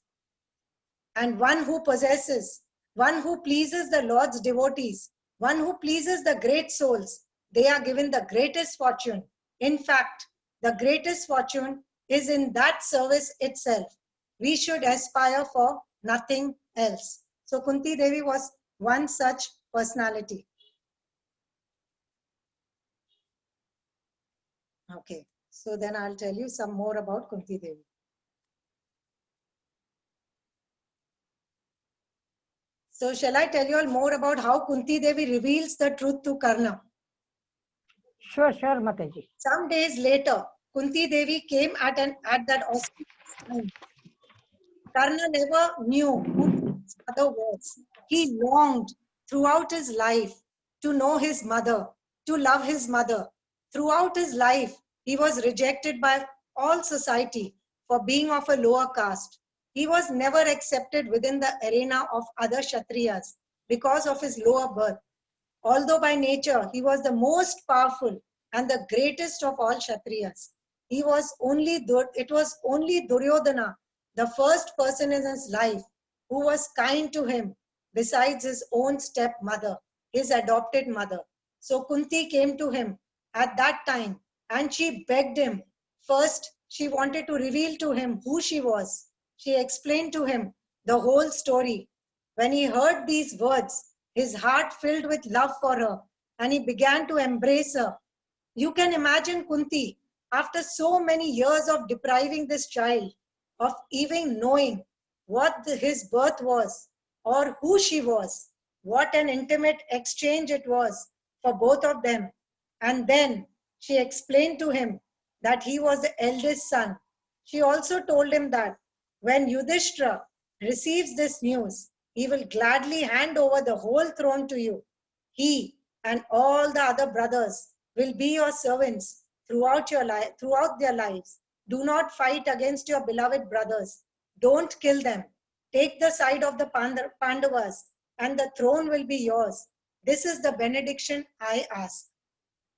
Speaker 3: And one who possesses, one who pleases the Lord's devotees, one who pleases the great souls, they are given the greatest fortune. In fact, the greatest fortune is in that service itself. We should aspire for nothing else. So Kunti Devi was one such personality. Okay, so then I'll tell you some more about Kunti Devi. So shall I tell you all more about how Kunti Devi reveals the truth to Karna?
Speaker 4: Sure, Mataji.
Speaker 3: Some days later, Kunti Devi came at that auspicious time. Karna never knew who his mother was. He longed throughout his life to know his mother, to love his mother. Throughout his life, he was rejected by all society for being of a lower caste. He was never accepted within the arena of other Kshatriyas because of his lower birth. Although by nature he was the most powerful and the greatest of all Kshatriyas, it was only Duryodhana, the first person in his life who was kind to him besides his own stepmother, his adopted mother. So Kunti came to him at that time and she begged him. First, she wanted to reveal to him who she was. She explained to him the whole story. When he heard these words, his heart filled with love for her and he began to embrace her. You can imagine Kunti, after so many years of depriving this child of even knowing what his birth was or who she was, what an intimate exchange it was for both of them. And then she explained to him that he was the eldest son. She also told him that when Yudhishthira receives this news, he will gladly hand over the whole throne to you. He and all the other brothers will be your servants throughout their lives. Do not fight against your beloved brothers. Don't kill them. Take the side of the Pandavas and the throne will be yours. This is the benediction I ask.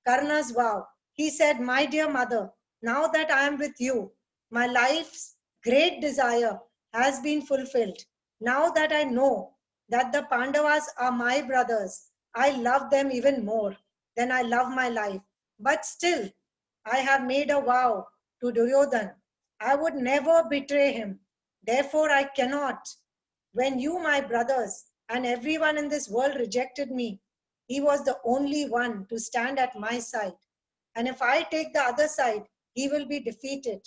Speaker 3: Karna's vow He said, my dear mother, now that I am with you, my life's great desire has been fulfilled. Now that I know that the Pandavas are my brothers, I love them even more than I love my life. But still, I have made a vow to Duryodhan. I would never betray him. Therefore, I cannot. When you, my brothers, and everyone in this world rejected me, he was the only one to stand at my side. And if I take the other side, he will be defeated.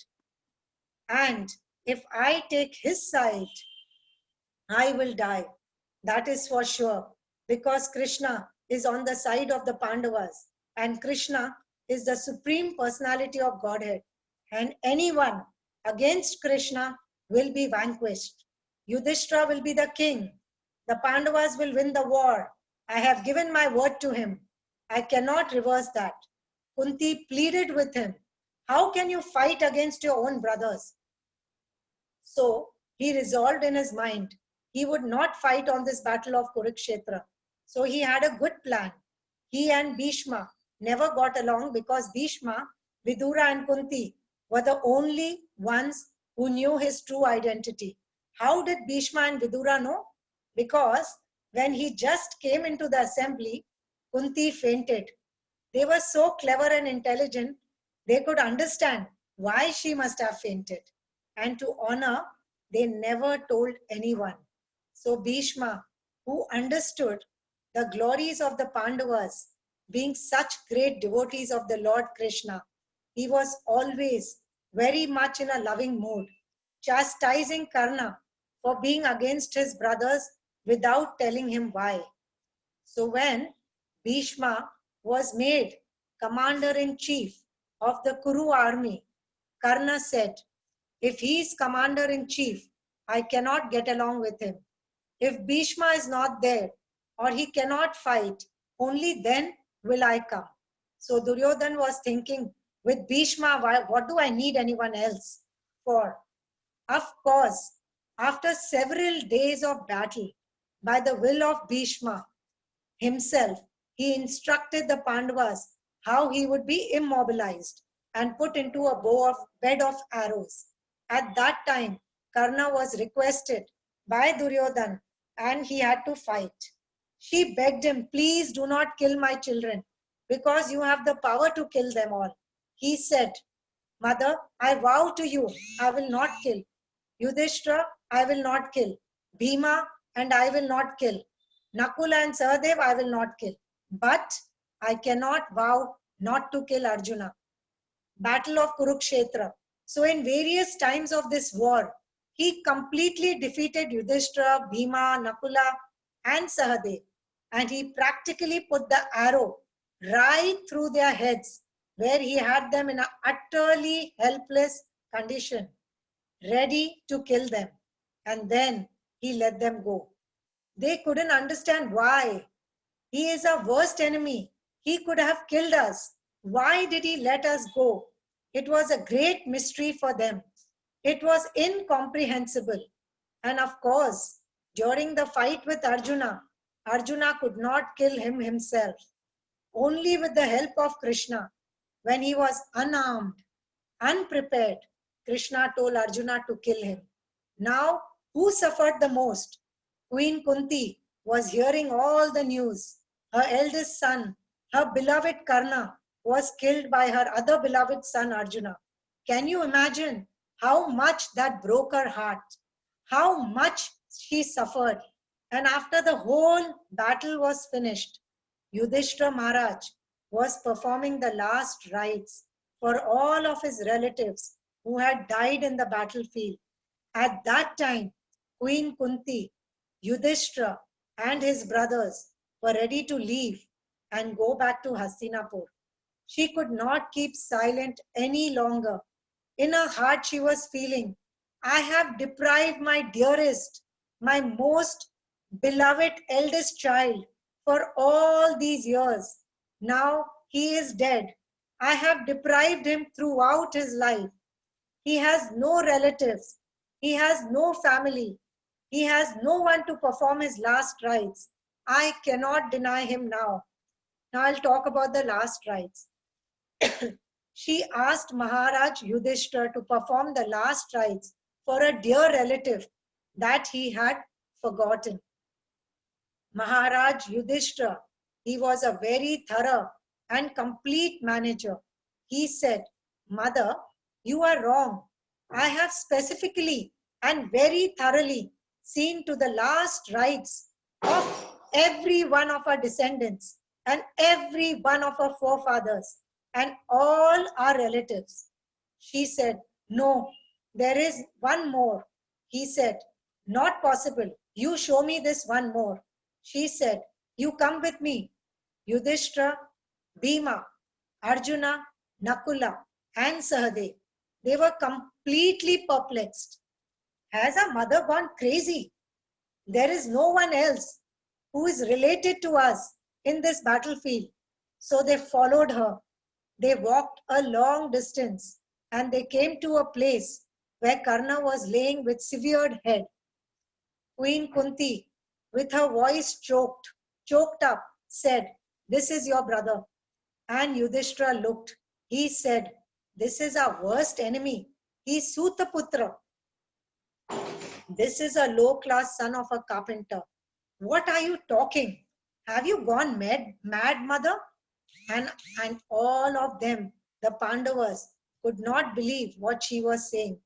Speaker 3: And if I take his side, I will die. That is for sure. Because Krishna is on the side of the Pandavas. And Krishna is the supreme personality of Godhead. And anyone against Krishna will be vanquished. Yudhishthira will be the king. The Pandavas will win the war. I have given my word to him. I cannot reverse that. Kunti pleaded with him, how can you fight against your own brothers? So he resolved in his mind, he would not fight on this battle of Kurukshetra. So he had a good plan. He and Bhishma never got along because Bhishma, Vidura and Kunti were the only ones who knew his true identity. How did Bhishma and Vidura know? Because when he just came into the assembly, Kunti fainted. They were so clever and intelligent, they could understand why she must have fainted. And to honor, they never told anyone. So Bhishma, who understood the glories of the Pandavas, being such great devotees of the Lord Krishna, he was always very much in a loving mood, chastising Karna for being against his brothers without telling him why. So when Bhishma was made commander-in-chief of the Kuru army, Karna said, if he is commander-in-chief, I cannot get along with him. If Bhishma is not there or he cannot fight, only then will I come. So Duryodhan was thinking, with Bhishma, what do I need anyone else for? Of course, after several days of battle, by the will of Bhishma himself, he instructed the Pandavas how he would be immobilized and put into a bed of arrows. At that time, Karna was requested by Duryodhan and he had to fight. She begged him, please do not kill my children because you have the power to kill them all. He said, Mother, I vow to you, I will not kill. Yudhishthira, I will not kill. Bhima, and I will not kill. Nakula and Sahadev, I will not kill. But I cannot vow not to kill Arjuna. Battle of Kurukshetra. So in various times of this war, he completely defeated Yudhishthira, Bhima, Nakula and Sahadev. And he practically put the arrow right through their heads, where he had them in an utterly helpless condition, ready to kill them. And then he let them go. They couldn't understand why. He is our worst enemy. He could have killed us. Why did he let us go? It was a great mystery for them. It was incomprehensible. And of course, during the fight with Arjuna, Arjuna could not kill him himself. Only with the help of Krishna, when he was unarmed, unprepared, Krishna told Arjuna to kill him. Now, who suffered the most? Queen Kunti was hearing all the news. Her eldest son, her beloved Karna, was killed by her other beloved son Arjuna. Can you imagine how much that broke her heart? How much she suffered? And after the whole battle was finished, Yudhishthira Maharaj was performing the last rites for all of his relatives who had died in the battlefield. At that time, Queen Kunti, Yudhishthira and his brothers were ready to leave and go back to Hastinapur. She could not keep silent any longer. In her heart she was feeling, I have deprived my dearest, my most beloved eldest child for all these years. Now he is dead. I have deprived him throughout his life. He has no relatives. He has no family. He has no one to perform his last rites. I cannot deny him now. Now I'll talk about the last rites. She asked Maharaj Yudhishthira to perform the last rites for a dear relative that he had forgotten. Maharaj Yudhishthira, he was a very thorough and complete manager. He said, Mother, you are wrong. I have specifically and very thoroughly seen to the last rites of every one of our descendants and every one of our forefathers and all our relatives. She said, No, there is one more. He said, Not possible. You show me this one more. She said, You come with me. Yudhishthira, Bhima, Arjuna, Nakula, and Sahadev. They were completely perplexed. Has our mother gone crazy? There is no one else who is related to us in this battlefield. So they followed her. They walked a long distance and they came to a place where Karna was laying with severed head. Queen Kunti, with her voice choked up, said, This is your brother. And Yudhishthira looked. He said, This is our worst enemy. He is Sutaputra. This is a low-class son of a carpenter. What are you talking? Have you gone mad, mother? And all of them, the Pandavas, could not believe what she was saying.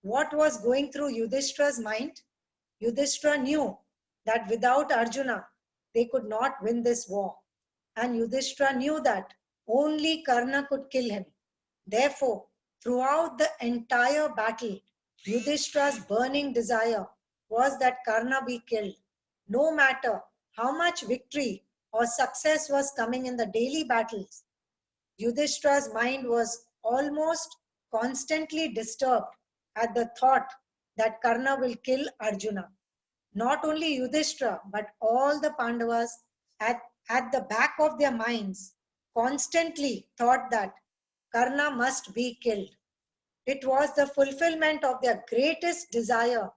Speaker 3: What was going through Yudhishthira's mind? Yudhishthira knew that without Arjuna, they could not win this war. And Yudhishthira knew that only Karna could kill him. Therefore, throughout the entire battle, Yudhishthira's burning desire was that Karna be killed. No matter how much victory or success was coming in the daily battles, Yudhishthira's mind was almost constantly disturbed at the thought that Karna will kill Arjuna. Not only Yudhishthira, but all the Pandavas at the back of their minds constantly thought that Karna must be killed. It was the fulfillment of their greatest desire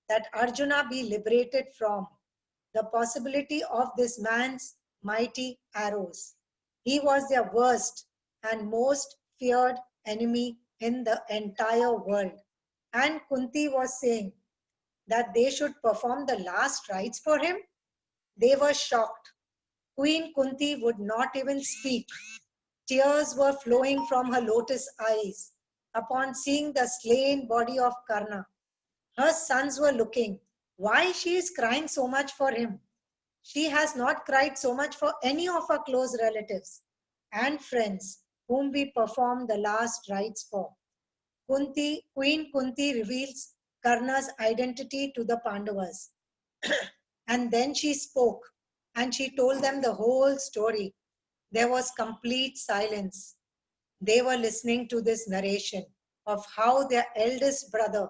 Speaker 3: that Arjuna be liberated from the possibility of this man's mighty arrows. He was their worst and most feared enemy in the entire world. And Kunti was saying that they should perform the last rites for him. They were shocked. Queen Kunti would not even speak. Tears were flowing from her lotus eyes upon seeing the slain body of Karna. Her sons were looking. Why she is crying so much for him? She has not cried so much for any of her close relatives and friends whom we performed the last rites for. Queen Kunti reveals Karna's identity to the Pandavas. And then she spoke and she told them the whole story. There was complete silence. They were listening to this narration of how their eldest brother,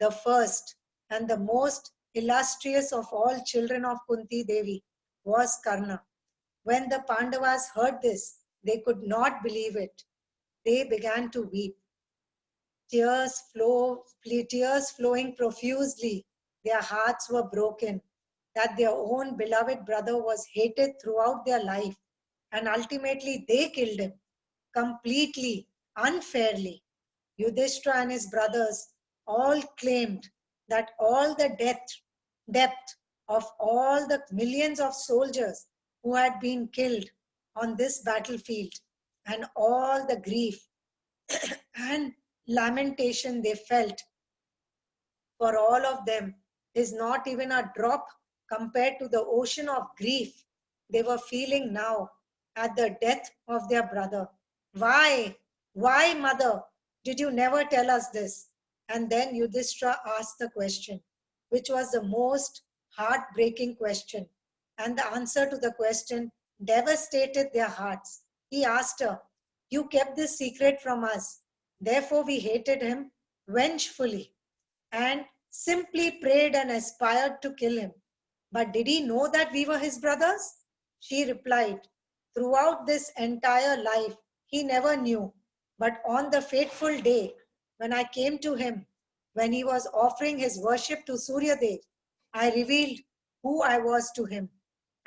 Speaker 3: the first and the most illustrious of all children of Kunti Devi, was Karna. When the Pandavas heard this, they could not believe it. They began to weep. Tears flowing profusely. Their hearts were broken that their own beloved brother was hated throughout their life, and ultimately they killed him completely, unfairly. Yudhishthira and his brothers all claimed that all the depth of all the millions of soldiers who had been killed on this battlefield and all the grief and lamentation they felt for all of them is not even a drop compared to the ocean of grief they were feeling now at the death of their brother. Why, mother, did you never tell us this? And then Yudhishthira asked the question, which was the most heartbreaking question. And the answer to the question devastated their hearts. He asked her, You kept this secret from us. Therefore, we hated him vengefully and simply prayed and aspired to kill him. But did he know that we were his brothers? She replied, Throughout this entire life, he never knew. But on the fateful day, when I came to him, when he was offering his worship to Suryadev, I revealed who I was to him.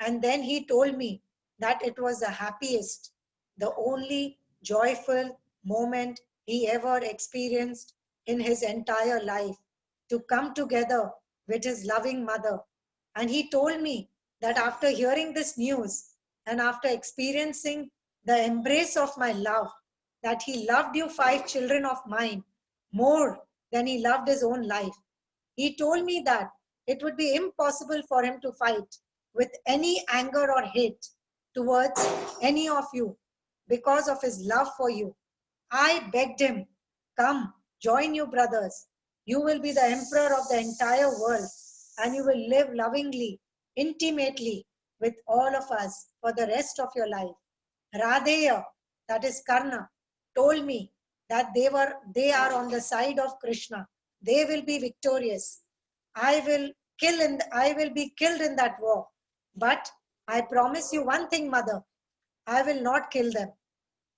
Speaker 3: And then he told me that it was the happiest, the only joyful moment he ever experienced in his entire life, to come together with his loving mother. And he told me that after hearing this news and after experiencing the embrace of my love, that he loved you 5 children of mine more than he loved his own life. He told me that it would be impossible for him to fight with any anger or hate towards any of you because of his love for you. I begged him, come, join you brothers. You will be the emperor of the entire world and you will live lovingly, intimately with all of us for the rest of your life. Radheya, that is Karna, told me that they are on the side of Krishna. They will be victorious. I will be killed in that war. But I promise you one thing, mother, I will not kill them.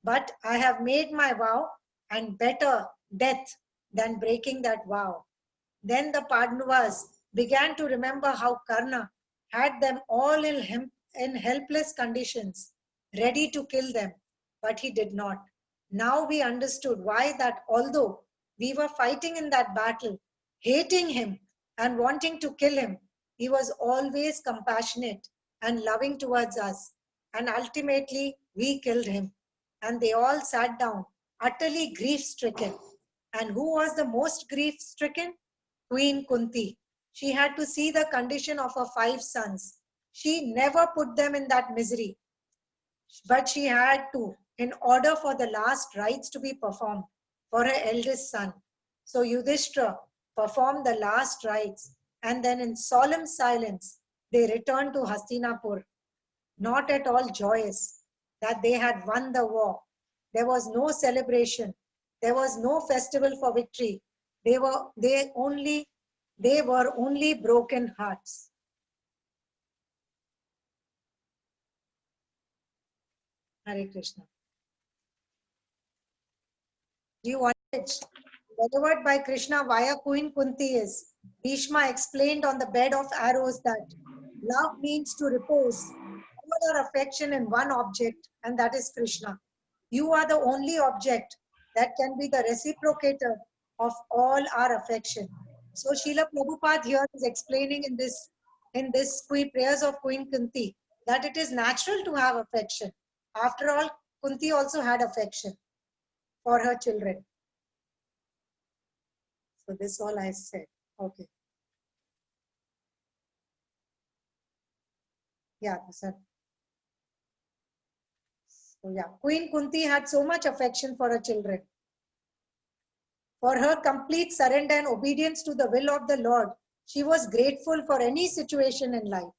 Speaker 3: But I have made my vow, and better death than breaking that vow. Then the Pandavas began to remember how Karna had them all in helpless conditions, ready to kill them, but he did not. Now we understood why that although we were fighting in that battle, hating him and wanting to kill him, he was always compassionate and loving towards us. And ultimately, we killed him. And they all sat down, utterly grief-stricken. And who was the most grief-stricken? Queen Kunti. She had to see the condition of her 5 sons. She never put them in that misery, but she had to, in order for the last rites to be performed for her eldest son. So Yudhishthira performed the last rites, and then in solemn silence, they returned to Hastinapur, not at all joyous that they had won the war. There was no celebration. There was no festival for victory. They were only broken hearts. Hare Krishna. Do you want it? Delivered by Krishna via Queen Kunti is, Bhishma explained on the bed of arrows that love means to repose all our affection in one object, and that is Krishna. You are the only object that can be the reciprocator of all our affection. So Srila Prabhupada here is explaining in this prayers of Queen Kunti that it is natural to have affection. After all, Kunti also had affection for her children. So this all I said. Okay. Yeah, sir. So yeah, Queen Kunti had so much affection for her children. For her complete surrender and obedience to the will of the Lord, she was grateful for any situation in life,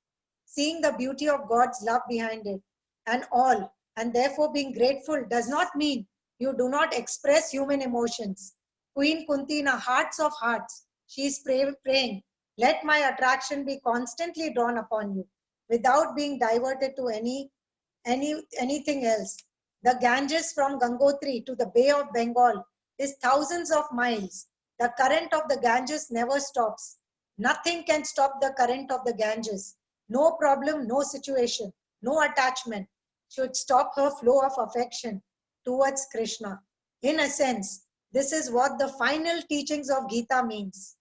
Speaker 3: seeing the beauty of God's love behind it and all, and therefore being grateful does not mean you do not express human emotions. Queen Kunti, in her hearts of hearts, she is praying, let my attraction be constantly drawn upon you without being diverted to anything else. The Ganges from Gangotri to the Bay of Bengal is thousands of miles. The current of the Ganges never stops. Nothing can stop the current of the Ganges. No problem, no situation, no attachment should stop her flow of affection towards Krishna. In a sense, this is what the final teachings of Gita means.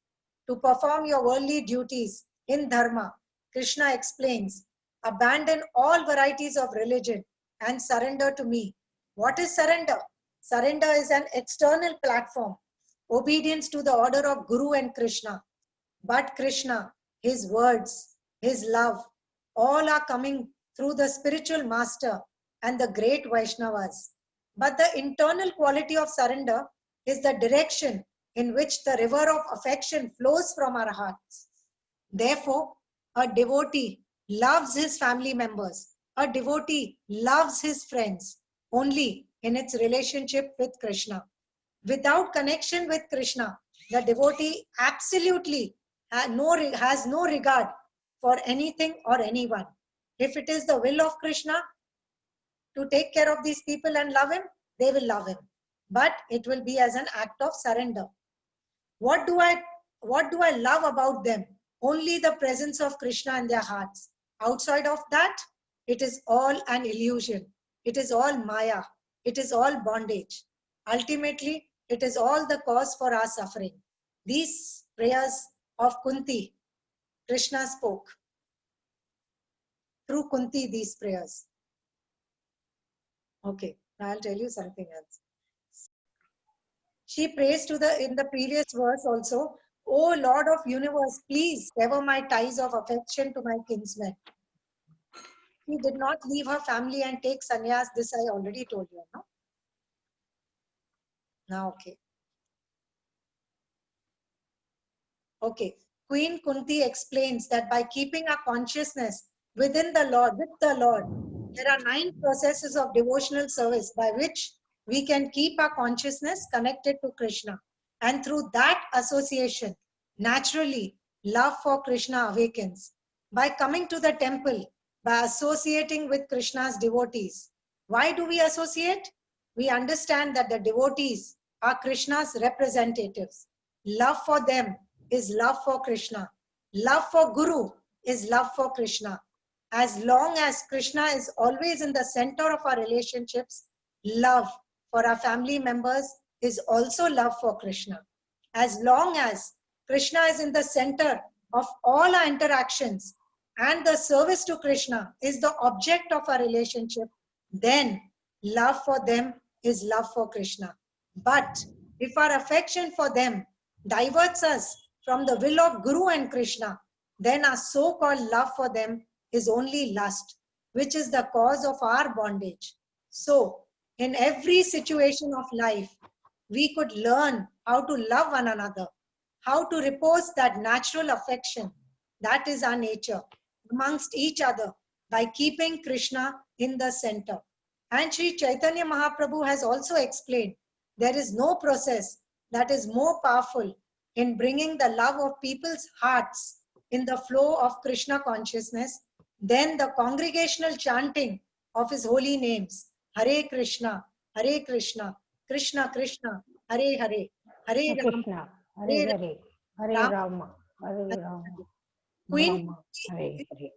Speaker 3: To perform your worldly duties in Dharma, Krishna explains, abandon all varieties of religion and surrender to me. What is surrender? Surrender is an external platform, obedience to the order of Guru and Krishna. But Krishna, his words, his love, all are coming through the spiritual master and the great Vaishnavas. But the internal quality of surrender is the direction in which the river of affection flows from our hearts. Therefore, a devotee loves his family members. A devotee loves his friends only in its relationship with Krishna. Without connection with Krishna, the devotee absolutely has no regard for anything or anyone. If it is the will of Krishna to take care of these people and love him, they will love him. But it will be as an act of surrender. What do I love about them? Only the presence of Krishna in their hearts. Outside of that, it is all an illusion. It is all Maya. it is all bondage. Ultimately, it is all the cause for our suffering. These prayers of Kunti, Krishna spoke. Through Kunti, these prayers. Okay, now I'll tell you something else. She prays in the previous verse also, O Lord of universe, please sever my ties of affection to my kinsmen. She did not leave her family and take sannyas. This I already told you, no? Now, okay. Okay. Queen Kunti explains that by keeping our consciousness within the Lord, with the Lord, there are 9 processes of devotional service by which we can keep our consciousness connected to Krishna. And through that association, naturally, love for Krishna awakens. By coming to the temple, by associating with Krishna's devotees. Why do we associate? We understand that the devotees are Krishna's representatives. Love for them is love for Krishna. Love for Guru is love for Krishna. As long as Krishna is always in the center of our relationships, love for our family members is also love for Krishna. As long as Krishna is in the center of all our interactions and the service to Krishna is the object of our relationship, then love for them is love for Krishna. But if our affection for them diverts us from the will of Guru and Krishna, then our so-called love for them is only lust, which is the cause of our bondage. So, in every situation of life, we could learn how to love one another, how to repose that natural affection, that is our nature, amongst each other by keeping Krishna in the center. And Sri Chaitanya Mahaprabhu has also explained, there is no process that is more powerful in bringing the love of people's hearts in the flow of Krishna consciousness than the congregational chanting of his holy names. Hare Krishna, Krishna Krishna, Hare Hare, Hare Rama,
Speaker 4: Krishna, Hare Hare, Hare Rama, Hare Rama,
Speaker 3: Queen,
Speaker 4: Rama, Hare Hare.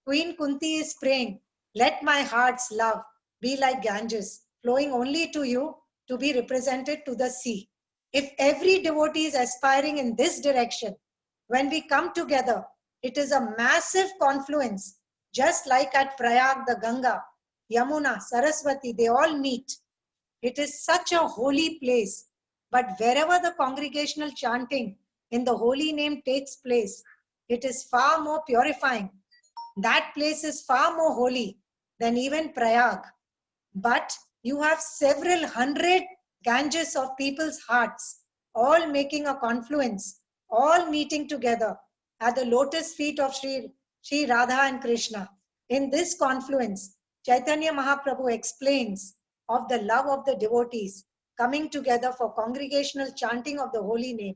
Speaker 3: Queen Kunti is praying, let my heart's love be like Ganges, flowing only to you to be represented to the sea. If every devotee is aspiring in this direction, when we come together, it is a massive confluence, just like at Prayag, the Ganga, Yamuna, Saraswati, they all meet. It is such a holy place. But wherever the congregational chanting in the holy name takes place, it is far more purifying. That place is far more holy than even Prayag. But you have several hundred Ganges of people's hearts, all making a confluence, all meeting together at the lotus feet of Sri Radha and Krishna. In this confluence, Chaitanya Mahaprabhu explains of the love of the devotees coming together for congregational chanting of the holy name.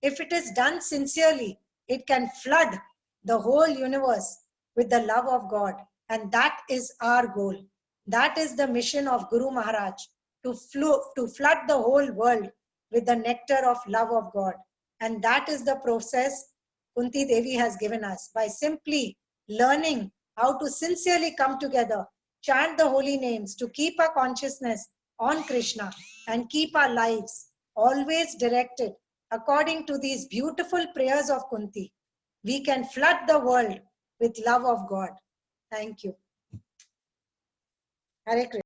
Speaker 3: If it is done sincerely, it can flood the whole universe with the love of God. And that is our goal. That is the mission of Guru Maharaj, to flood the whole world with the nectar of love of God. And that is the process Kunti Devi has given us by simply learning how to sincerely come together, chant the holy names, to keep our consciousness on Krishna and keep our lives always directed according to these beautiful prayers of Kunti. We can flood the world with love of God. Thank you. Hare Krishna.